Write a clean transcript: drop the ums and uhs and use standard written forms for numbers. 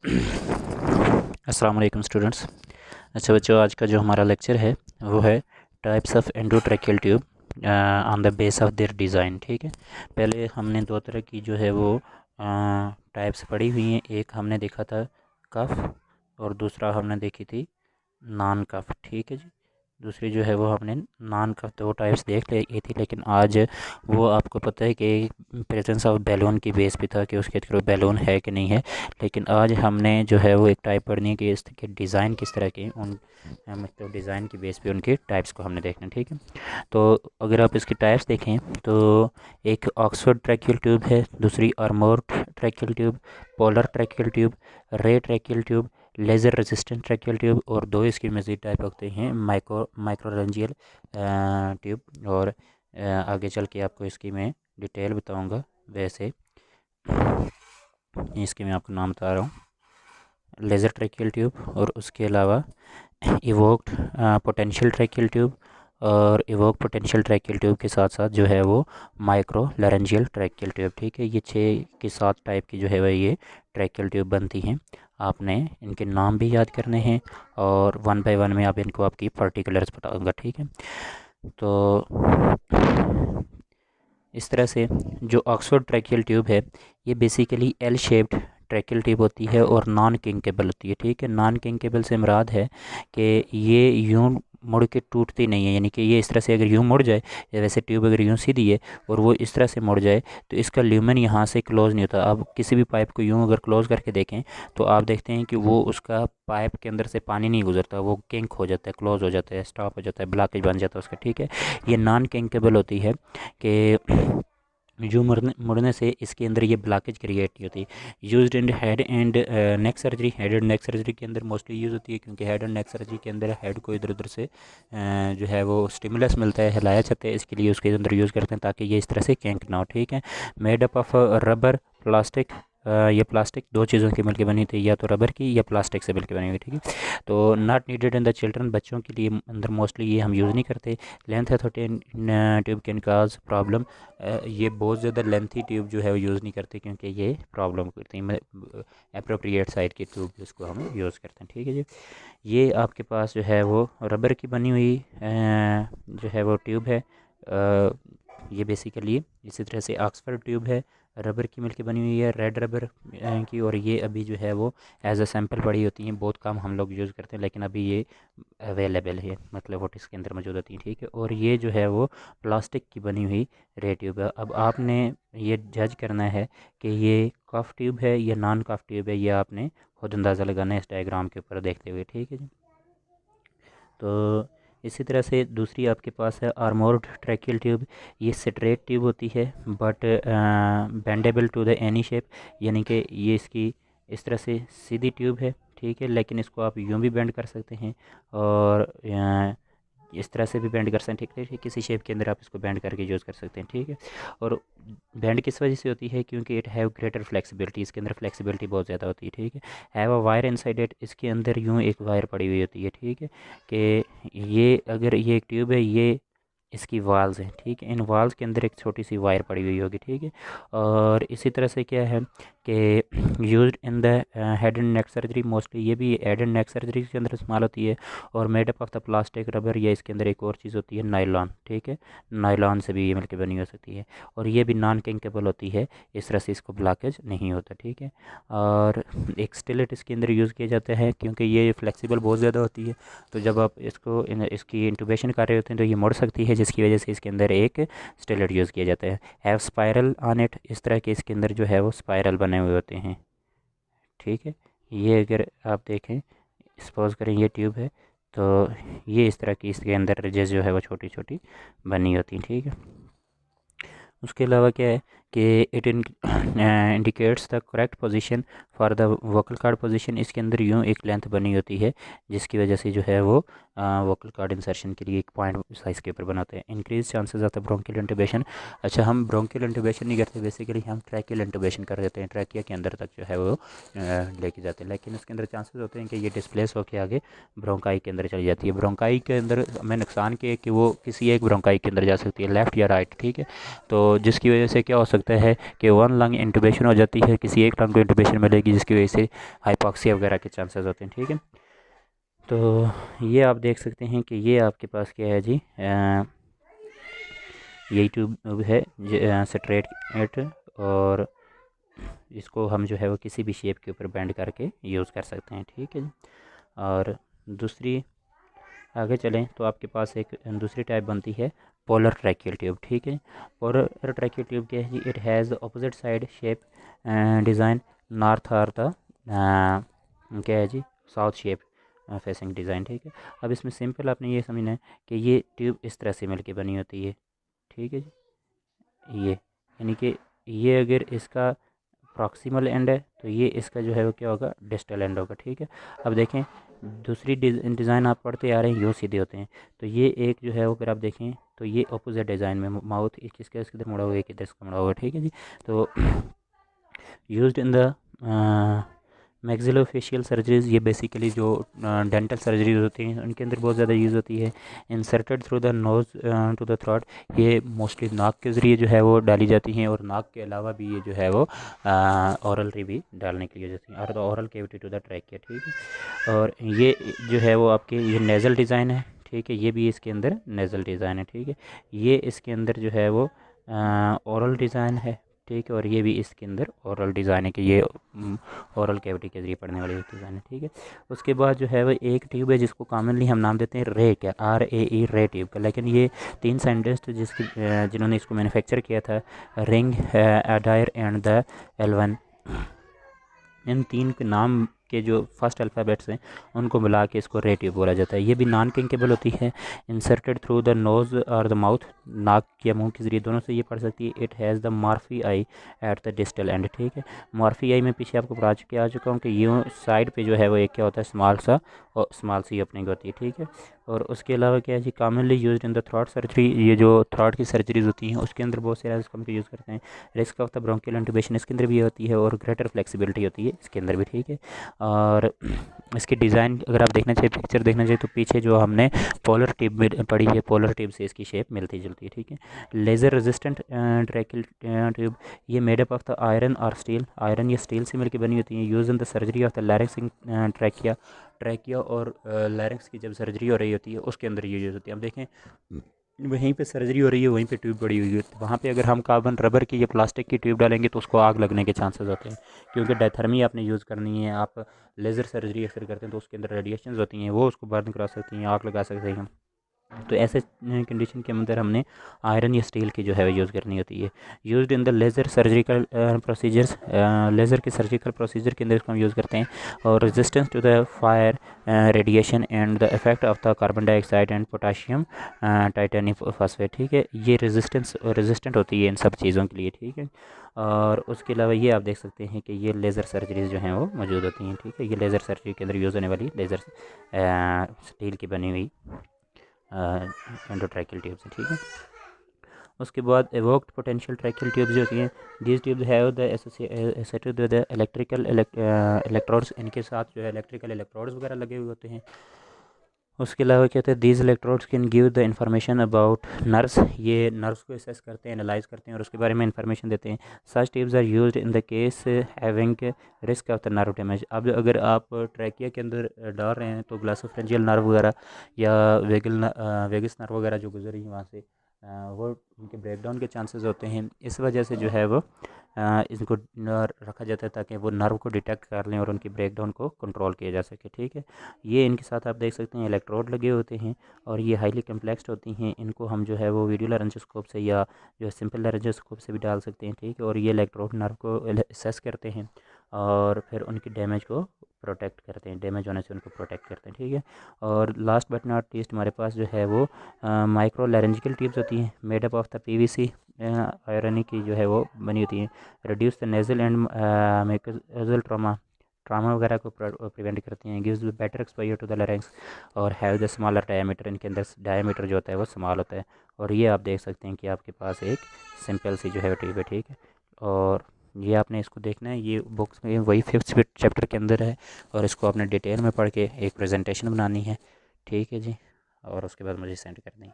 अस्सलाम वालेकुम स्टूडेंट्स। अच्छा बच्चों, आज का जो हमारा लेक्चर है वो है types of endotracheal tube on the base of their design. ठीक है, पहले हमने दो तरह की जो है वो टाइप्स पढ़ी हुई हैं। एक हमने देखा था कफ और दूसरा हमने देखी थी नॉन कफ। ठीक है जी, दूसरी जो है वो हमने नॉन कफ दो टाइप्स देख ली थी, लेकिन आज वो आपको पता है कि प्रेजेंस ऑफ बैलून की बेस पे था कि उसके थ्रू बैलून है कि नहीं है। लेकिन आज हमने जो है वो एक टाइप पढ़नी है कि इसके डिज़ाइन किस तरह के उन मतलब डिज़ाइन की बेस पे उनके टाइप्स को हमने देखना है। ठीक है, तो अगर आप इसकी टाइप्स देखें तो एक ऑक्सफोर्ड ट्रैकियल ट्यूब है, दूसरी armour tracheal tube, polar tracheal tube, RAE tracheal tube, laser resistant tracheal tube, और दो इसकी मज़ीद टाइप होते हैं माइक्रोरेंजियल ट्यूब। और आगे चल के आपको इसकी मैं डिटेल बताऊंगा। वैसे इसके मैं आपको नाम बता रहा हूँ, लेज़र ट्रैकियल ट्यूब और उसके अलावा इवोक्ड पोटेंशियल ट्रैकियल ट्यूब, और इवोक पोटेंशियल ट्रैकियल ट्यूब के साथ साथ जो है वो माइक्रो लैरेंजियल ट्रैकियल ट्यूब। ठीक है, ये 6 के 7 टाइप की जो है वह ये ट्रैकियल ट्यूब बनती हैं। आपने इनके नाम भी याद करने हैं और वन बाय वन में आप इनको आपकी पर्टिकुलर्स बताऊंगा। ठीक है, तो इस तरह से जो ऑक्सफोर्ड ट्रैकियल ट्यूब है ये basically L shaped tracheal tube होती है और नॉन किंकेबल होती है। ठीक है, नॉन किंकेबल से मुराद है कि ये यूं मुड़ के टूटती नहीं है, यानी कि ये इस तरह से अगर यूं मुड़ जाए, या वैसे ट्यूब अगर यूं सीधी है और वो इस तरह से मुड़ जाए तो इसका ल्यूमेन यहाँ से क्लोज़ नहीं होता। आप किसी भी पाइप को यूं अगर क्लोज़ करके देखें तो आप देखते हैं कि वो उसका पाइप के अंदर से पानी नहीं गुजरता, वो किंक हो जाता है, क्लोज़ हो जाता है, स्टॉप हो जाता है, ब्लॉकेज बन जाता है उसका। ठीक है, ये नॉन किंकेबल होती है कि जो मुड़ने से इसके अंदर ये ब्लॉकेज क्रिएट नहीं होती। Used in head and neck surgery, head and neck surgery के अंदर मोस्टली यूज़ होती है, क्योंकि हेड एंड नेक सर्जरी के अंदर हेड को इधर उधर से जो है वो स्टिमुलस मिलता है, हिलाया जाता है, इसके लिए उसके अंदर यूज़ करते हैं ताकि ये इस तरह से कैंक ना हो। ठीक है, made up of rubber plastic, ये प्लास्टिक दो चीज़ों की मिलकर बनी थी, या तो रबर की या प्लास्टिक से मिलकर बनी हुई। ठीक है, तो not needed in the children, बच्चों के लिए अंदर मोस्टली ये हम यूज़ नहीं करते। लेंथ है 13 ट्यूब कैन काज प्रॉब्लम, ये बहुत ज़्यादा लेंथी ट्यूब जो है वो यूज़ नहीं करते क्योंकि ये प्रॉब्लम करती है। अप्रोप्रिएट साइड की ट्यूब जिसको हम यूज़ करते हैं। ठीक है जी, ये आपके पास जो है वो रबर की बनी हुई जो है वो ट्यूब है। ये बेसिकली इसी तरह से ऑक्सफोर्ड ट्यूब है, रबर की मिलके बनी हुई है, रेड रबर की, और ये अभी जो है वो एज अ सैम्पल पड़ी होती हैं, बहुत कम हम लोग यूज़ करते हैं, लेकिन अभी ये अवेलेबल है, मतलब वो इसके अंदर मौजूद होती हैं। ठीक है, और ये जो है वो प्लास्टिक की बनी हुई रे ट्यूब है। अब आपने ये जज करना है कि ये कफ ट्यूब है या नॉन कफ ट्यूब है, ये आपने खुद अंदाज़ा लगाना है इस डायग्राम के ऊपर देखते हुए। ठीक है जी, तो इसी तरह से दूसरी आपके पास है आर्मोर्ड ट्रैकियल ट्यूब। ये स्ट्रेट ट्यूब होती है but bendable to the any shape, यानी कि ये इसकी इस तरह से सीधी ट्यूब है। ठीक है, लेकिन इसको आप यूं भी बेंड कर सकते हैं और इस तरह से भी बेंड कर सकते हैं। ठीक है, किसी शेप के अंदर आप इसको बेंड करके यूज़ कर सकते हैं। ठीक है, और बेंड किस वजह से होती है, क्योंकि इट हैव ग्रेटर फ्लेक्सिबिलिटी, इसके अंदर फ्लेक्सिबिलिटी बहुत ज़्यादा होती है। ठीक है, have a wire inside it, इसके अंदर यूँ एक वायर पड़ी हुई होती है। ठीक है, कि ये अगर ये एक ट्यूब है, ये इसकी वाल्स हैं। ठीक है, इन वाल्स के अंदर एक छोटी सी वायर पड़ी हुई होगी। ठीक है, और इसी तरह से क्या है कि used in the head and neck surgery, mostly ये भी हेड एंड नेक सर्जरी के अंदर इस्तेमाल होती है, और made up of the plastic rubber, या इसके अंदर एक और चीज़ होती है नायलॉन। ठीक है, नायलॉन से भी ये मिलकर बनी हो सकती है, और ये भी नॉन किंकेबल होती है, इस तरह से इसको ब्लॉकेज नहीं होता। ठीक है, और एक स्टिलेट इसके अंदर यूज़ किया जाता है क्योंकि ये फ्लेक्सिबल बहुत ज़्यादा होती है, तो जब आप इसको इसकी इंटूबेशन कर रहे होते हैं तो ये मुड़ सकती है, जिसकी वजह से इसके अंदर एक स्टिलेट यूज़ किया जाता है। हैव स्पायरल ऑन इट, इस तरह के इसके अंदर जो है वो स्पायरल बने हुए होते हैं। ठीक है, ये अगर आप देखें, सपोज करें ये ट्यूब है, तो ये इस तरह की इसके अंदर रिजेस जो है वो छोटी छोटी बनी होती हैं। ठीक है, उसके अलावा क्या है कि it indicates the correct position for the vocal card position, इसके अंदर यूँ एक लेंथ बनी होती है जिसकी वजह से जो है वो वोकल कार्ड इंसर्शन के लिए एक पॉइंट साइज़ के ऊपर बनाते हैं। Increase chances of the bronchial इंटुबेशन, अच्छा हम ब्रोंकियल इंटुबेशन नहीं करते, बेसिकली हम ट्रैकियल इंटुबेशन कर देते हैं, ट्रैकिया के अंदर तक जो है वो लेके जाते हैं, लेकिन इसके अंदर चांसेस होते हैं कि ये डिस्प्लेस होकर आगे ब्रोंकाई के अंदर चली जाती है। ब्रोंकाई के अंदर हमें नुकसान के कि वो किसी एक ब्रोंकाई के अंदर जा सकती है, लेफ़्ट या राइट। ठीक है, तो जिसकी वजह से क्या हो सकता सकता है कि वन लंग इंटुबेशन हो जाती है, किसी एक लंग को इंटुबेशन मिलेगी जिसकी वजह से हाइपॉक्सिया वगैरह के चांसेस होते हैं। ठीक है, तो ये आप देख सकते हैं कि ये आपके पास क्या है जी, यही ट्यूब है स्ट्रेट एट, और इसको हम जो है वो किसी भी शेप के ऊपर बेंड करके यूज़ कर सकते हैं। ठीक है जी, और दूसरी आगे चलें तो आपके पास एक दूसरी टाइप बनती है पोलर ट्रैकियल ट्यूब। ठीक है, पोलर ट्रैकियल ट्यूब क्या है जी, it has opposite side shape design, north are the क्या है जी, साउथ शेप फेसिंग डिज़ाइन। ठीक है, अब इसमें सिंपल आपने ये समझना है कि ये ट्यूब इस तरह से मिलके बनी होती है। ठीक है जी, ये यानी कि ये अगर इसका प्रॉक्सिमल एंड है तो ये इसका जो है वो क्या होगा, डिस्टल एंड होगा। ठीक है, अब देखें दूसरी डिज़ाइन आप पढ़ते आ रहे हैं, यो सीधे होते हैं, तो ये एक जो है वो अगर आप देखें तो ये अपोजिट डिज़ाइन में माउथ किसका इसके मुड़ा हुआ है, किधर इसका मुड़ा हुआ है। ठीक है जी, तो used in the maxillofacial surgeries, ये बेसिकली जो डेंटल सर्जरीज होती हैं उनके अंदर बहुत ज़्यादा यूज़ होती है। Inserted through the nose to the throat, ये मोस्टली नाक के ज़रिए जो है वो डाली जाती हैं, और नाक के अलावा भी ये जो है वो औरल भी डालने के लिए जाती हैं, और the oral cavity to the trachea. ठीक है, और ये जो है वो आपके ये नेज़ल डिज़ाइन है। ठीक है, ये भी इसके अंदर नेज़ल डिज़ाइन है। ठीक है, ये इसके अंदर जो है वो औरल डिज़ाइन है। ठीक है, और ये भी इसके अंदर औरल डिज़ाइन है कि ये औरल कैविटी के ज़रिए पड़ने वाली डिज़ाइन है। ठीक है, उसके बाद जो है वह एक ट्यूब है जिसको कॉमनली हम नाम देते हैं रे, क्या RAE, रे ट्यूब का, लेकिन ये 3 साइंटिस्ट जिन्होंने इसको मैन्युफैक्चर किया था, ring, Adair and the elven, इन 3 के नाम के जो फर्स्ट अल्फ़ाबेट्स हैं उनको मिला के इसको रे ट्यूब बोला जाता है। ये भी नॉन किंकेबल होती है, इंसर्टेड थ्रू द नोज़ और द माउथ, नाक या मुंह के ज़रिए दोनों से ये पढ़ सकती है। It has the Murphy eye at the distal end. ठीक है, मार्फी आई में पीछे आपको पढ़ा चुका हूँ कि यूँ साइड पे जो है वो एक क्या होता है, स्मॉल सी ओपनिंग होती है। ठीक है, और उसके अलावा क्या है जी, commonly used in the throat surgery, ये जो थ्रोट की सर्जरीज होती हैं उसके अंदर बहुत सारे इसको हम यूज़ करते हैं। रिस्क ऑफ द ब्रोंकियल इंटुबेशन इसके अंदर भी होती है, और ग्रेटर फ्लेक्सिबिलिटी होती है इसके अंदर भी। ठीक है, और इसकी डिज़ाइन अगर आप देखना चाहिए, पिक्चर देखना चाहिए, तो पीछे जो हमने पोलर ट्यूब में पड़ी है, पोलर ट्यूब से इसकी शेप मिलती जुलती है। ठीक है, लेज़र रेजिस्टेंट ट्रैकियल ट्यूब, ये made up of the iron और स्टील, आयरन या स्टील से मिलकर बनी होती है। Use in the surgery of the larynx in trachea और लैरिंक्स की जब सर्जरी हो रही होती है उसके अंदर ये यूज़ होती है। अब देखें वहीं पे सर्जरी हो रही है, वहीं पे ट्यूब पड़ी हुई है, तो वहाँ पे अगर हम कार्बन रबर की या प्लास्टिक की ट्यूब डालेंगे तो उसको आग लगने के चांसेस होते हैं, क्योंकि डायथर्मी आपने यूज़ करनी है। आप लेज़र सर्जरी अक्सर करते हैं तो उसके अंदर रेडिएशंस होती हैं, वो उसको बर्न करा सकती हैं, आग लगा सकते हैं। तो ऐसे कंडीशन के अंदर हमने आयरन या स्टील की जो है यूज़ करनी होती है। Used in the laser surgical procedures, laser के सर्जिकल प्रोसीजर के अंदर इसको हम यूज़ करते हैं। और resistance to the fire, radiation and the effect of the carbon dioxide and potassium titanium phosphate. ठीक है, ये रेजिस्टेंट होती है इन सब चीज़ों के लिए। ठीक है, और उसके अलावा ये आप देख सकते हैं कि ये लेज़र सर्जरीज जो हैं वो मौजूद होती हैं। ठीक है, ये लेज़र सर्जरी के अंदर यूज़ होने वाली लेज़र स्टील की बनी हुई एंडोट्रैकियल ट्यूब्स हैं। ठीक है, उसके बाद एवोक्ड पोटेंशियल ट्रैकियल ट्यूब्स जो होती हैं, these tubes have the associated with the electrical electrodes, इनके साथ जो है इलेक्ट्रिकल इलेक्ट्रोड्स वगैरह लगे हुए होते हैं। उसके अलावा क्या होता है, these electrodes can give the information about nerves, ये नर्व्स को असेस करते हैं, एनालाइज करते हैं और उसके बारे में इन्फॉर्मेशन देते हैं। Such tubes are used in the case having risk of the nerve damage. अब अगर आप ट्रैकिया के अंदर डाल रहे हैं तो ग्लासोफ्रेंजियल नर्व वगैरह या वेगस नर्व वगैरह जो गुजर रही है वहाँ से वो उनके ब्रेकडाउन के चांसेस होते हैं। इस वजह से जो है वो इनको रखा जाता है ताकि वो नर्व को डिटेक्ट कर लें और उनकी ब्रेकडाउन को कंट्रोल किया जा सके। ठीक है, ये इनके साथ आप देख सकते हैं इलेक्ट्रोड लगे होते हैं और ये हाईली कम्प्लेक्स होती हैं। इनको हम जो है वो वीडियो लारेंजोस्कोप से या जो है सिंपल लारेंजोस्कोप से भी डाल सकते हैं। ठीक है, और ये इलेक्ट्रोड नर्व को असेस करते हैं और फिर उनकी डैमेज को प्रोटेक्ट करते हैं, डैमेज होने से उनको प्रोटेक्ट करते हैं। ठीक है, और लास्ट बट नॉट लीस्ट हमारे पास जो है वो माइक्रो लैरेंजिकल ट्यूब्स होती हैं, made up of the PVC iron की जो है वो बनी होती हैं। Reduce the nasal and mechanical trauma वगैरह को प्रिवेंट करती हैं। Gives better exposure to the larynx और हैव द स्मॉलर डायमीटर, इनके अंदर डायमीटर जो होता है वो स्मॉल होता है। और ये आप देख सकते हैं कि आपके पास एक सिंपल सी जो है ट्यूब है। ठीक है, और ये आपने इसको देखना है, ये बुक्स में वही 5th चैप्टर के अंदर है और इसको आपने डिटेल में पढ़ के एक प्रेजेंटेशन बनानी है। ठीक है जी, और उसके बाद मुझे सेंड कर दें।